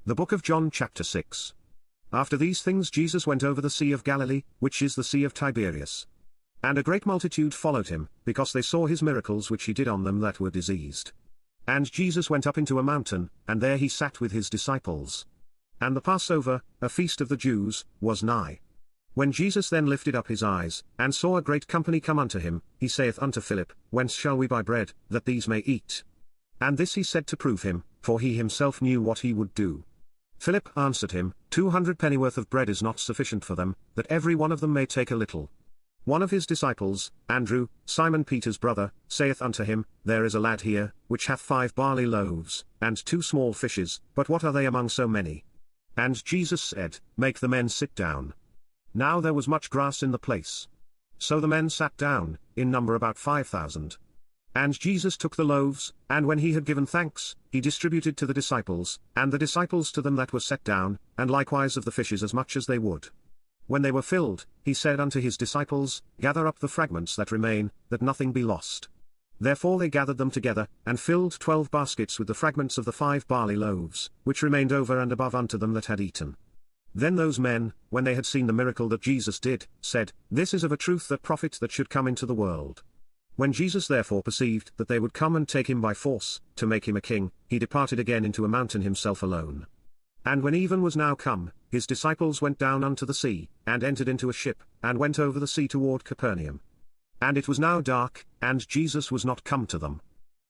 The Book of John chapter 6. After these things Jesus went over the Sea of Galilee, which is the Sea of Tiberias. And a great multitude followed him, because they saw his miracles which he did on them that were diseased. And Jesus went up into a mountain, and there he sat with his disciples. And the Passover, a feast of the Jews, was nigh. When Jesus then lifted up his eyes, and saw a great company come unto him, he saith unto Philip, Whence shall we buy bread, that these may eat? And this he said to prove him, for he himself knew what he would do. Philip answered him, 200 pennyworth of bread is not sufficient for them, that every one of them may take a little. One of his disciples, Andrew, Simon Peter's brother, saith unto him, There is a lad here, which hath 5 barley loaves, and 2 small fishes, but what are they among so many? And Jesus said, Make the men sit down. Now there was much grass in the place. So the men sat down, in number about 5,000. And Jesus took the loaves, and when he had given thanks, he distributed to the disciples, and the disciples to them that were set down, and likewise of the fishes as much as they would. When they were filled, he said unto his disciples, Gather up the fragments that remain, that nothing be lost. Therefore they gathered them together, and filled 12 baskets with the fragments of the 5 barley loaves, which remained over and above unto them that had eaten. Then those men, when they had seen the miracle that Jesus did, said, This is of a truth that prophet that should come into the world. When Jesus therefore perceived that they would come and take him by force, to make him a king, he departed again into a mountain himself alone. And when even was now come, his disciples went down unto the sea, and entered into a ship, and went over the sea toward Capernaum. And it was now dark, and Jesus was not come to them.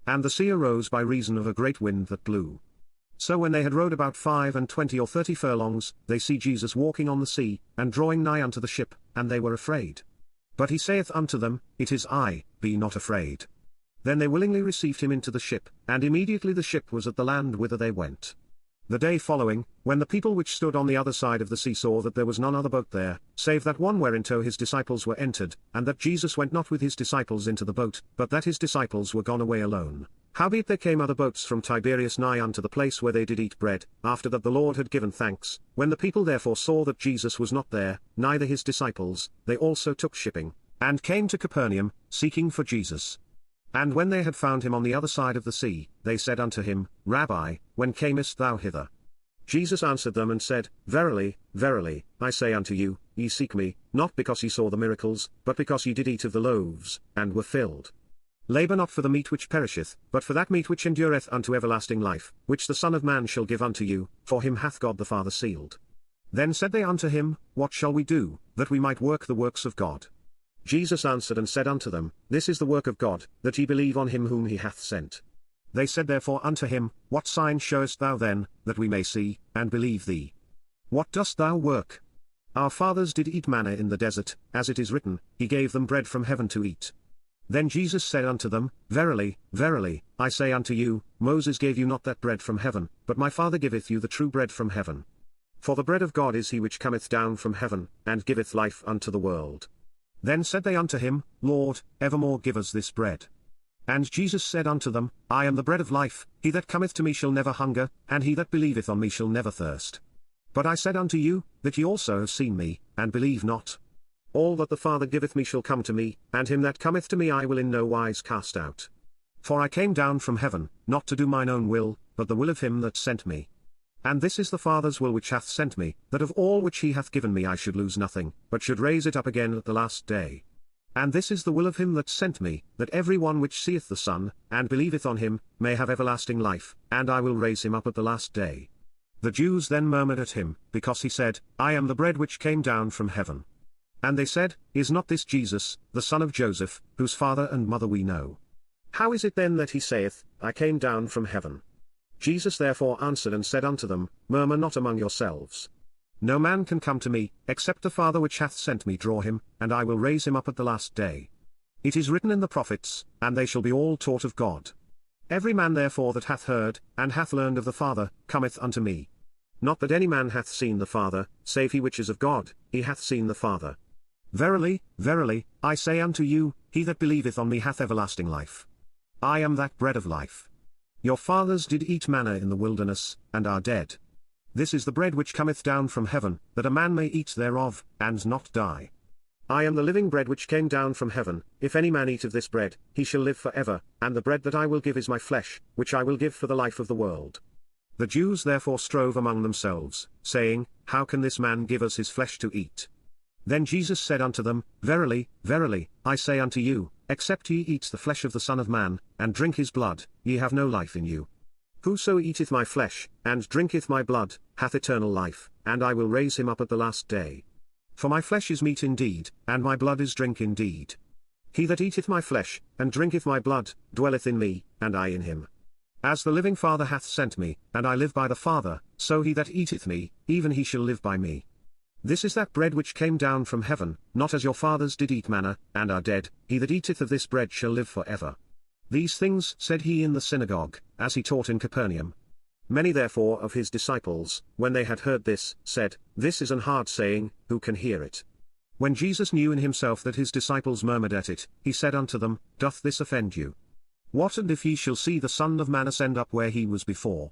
And the sea arose by reason of a great wind that blew. So when they had rowed about 25 or 30 furlongs, they see Jesus walking on the sea, and drawing nigh unto the ship, and they were afraid. But he saith unto them, It is I, be not afraid. Then they willingly received him into the ship, and immediately the ship was at the land whither they went. The day following, when the people which stood on the other side of the sea saw that there was none other boat there, save that one whereinto his disciples were entered, and that Jesus went not with his disciples into the boat, but that his disciples were gone away alone. Howbeit there came other boats from Tiberias nigh unto the place where they did eat bread, after that the Lord had given thanks. When the people therefore saw that Jesus was not there, neither his disciples, they also took shipping, and came to Capernaum, seeking for Jesus. And when they had found him on the other side of the sea, they said unto him, Rabbi, when camest thou hither? Jesus answered them and said, Verily, verily, I say unto you, ye seek me, not because ye saw the miracles, but because ye did eat of the loaves, and were filled. Labour not for the meat which perisheth, but for that meat which endureth unto everlasting life, which the Son of Man shall give unto you, for him hath God the Father sealed. Then said they unto him, What shall we do, that we might work the works of God? Jesus answered and said unto them, This is the work of God, that ye believe on him whom he hath sent. They said therefore unto him, What sign showest thou then, that we may see, and believe thee? What dost thou work? Our fathers did eat manna in the desert, as it is written, He gave them bread from heaven to eat. Then Jesus said unto them, Verily, verily, I say unto you, Moses gave you not that bread from heaven, but my Father giveth you the true bread from heaven. For the bread of God is he which cometh down from heaven, and giveth life unto the world. Then said they unto him, Lord, evermore give us this bread. And Jesus said unto them, I am the bread of life, he that cometh to me shall never hunger, and he that believeth on me shall never thirst. But I said unto you, that ye also have seen me, and believe not. All that the Father giveth me shall come to me, and him that cometh to me I will in no wise cast out. For I came down from heaven, not to do mine own will, but the will of him that sent me. And this is the Father's will which hath sent me, that of all which he hath given me I should lose nothing, but should raise it up again at the last day. And this is the will of him that sent me, that every one which seeth the Son, and believeth on him, may have everlasting life, and I will raise him up at the last day. The Jews then murmured at him, because he said, I am the bread which came down from heaven. And they said, Is not this Jesus, the son of Joseph, whose father and mother we know? How is it then that he saith, I came down from heaven? Jesus therefore answered and said unto them, Murmur not among yourselves. No man can come to me, except the Father which hath sent me draw him, and I will raise him up at the last day. It is written in the prophets, and they shall be all taught of God. Every man therefore that hath heard, and hath learned of the Father, cometh unto me. Not that any man hath seen the Father, save he which is of God, he hath seen the Father. Verily, verily, I say unto you, he that believeth on me hath everlasting life. I am that bread of life. Your fathers did eat manna in the wilderness, and are dead. This is the bread which cometh down from heaven, that a man may eat thereof, and not die. I am the living bread which came down from heaven. If any man eat of this bread, he shall live for ever, and the bread that I will give is my flesh, which I will give for the life of the world. The Jews therefore strove among themselves, saying, How can this man give us his flesh to eat? Then Jesus said unto them, Verily, verily, I say unto you, except ye eat the flesh of the Son of Man, and drink his blood, ye have no life in you. Whoso eateth my flesh, and drinketh my blood, hath eternal life, and I will raise him up at the last day. For my flesh is meat indeed, and my blood is drink indeed. He that eateth my flesh, and drinketh my blood, dwelleth in me, and I in him. As the living Father hath sent me, and I live by the Father, so he that eateth me, even he shall live by me. This is that bread which came down from heaven, not as your fathers did eat manna, and are dead. He that eateth of this bread shall live for ever. These things said he in the synagogue, as he taught in Capernaum. Many therefore of his disciples, when they had heard this, said, This is an hard saying, who can hear it? When Jesus knew in himself that his disciples murmured at it, he said unto them, Doth this offend you? What and if ye shall see the Son of Man ascend up where he was before?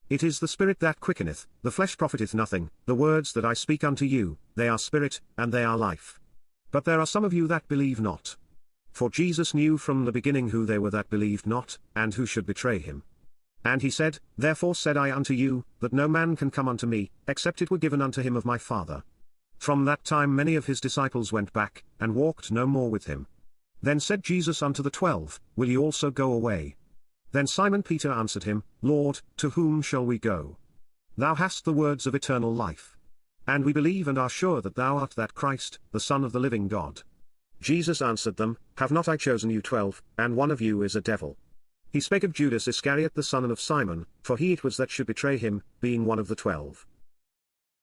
It is the Spirit that quickeneth, the flesh profiteth nothing. The words that I speak unto you, they are spirit, and they are life. But there are some of you that believe not. For Jesus knew from the beginning who they were that believed not, and who should betray him. And he said, Therefore said I unto you, that no man can come unto me, except it were given unto him of my Father. From that time many of his disciples went back, and walked no more with him. Then said Jesus unto the 12, Will ye also go away? Then Simon Peter answered him, Lord, to whom shall we go? Thou hast the words of eternal life. And we believe and are sure that thou art that Christ, the Son of the living God. Jesus answered them, Have not I chosen you 12, and one of you is a devil? He spake of Judas Iscariot the son of Simon, for he it was that should betray him, being one of the 12.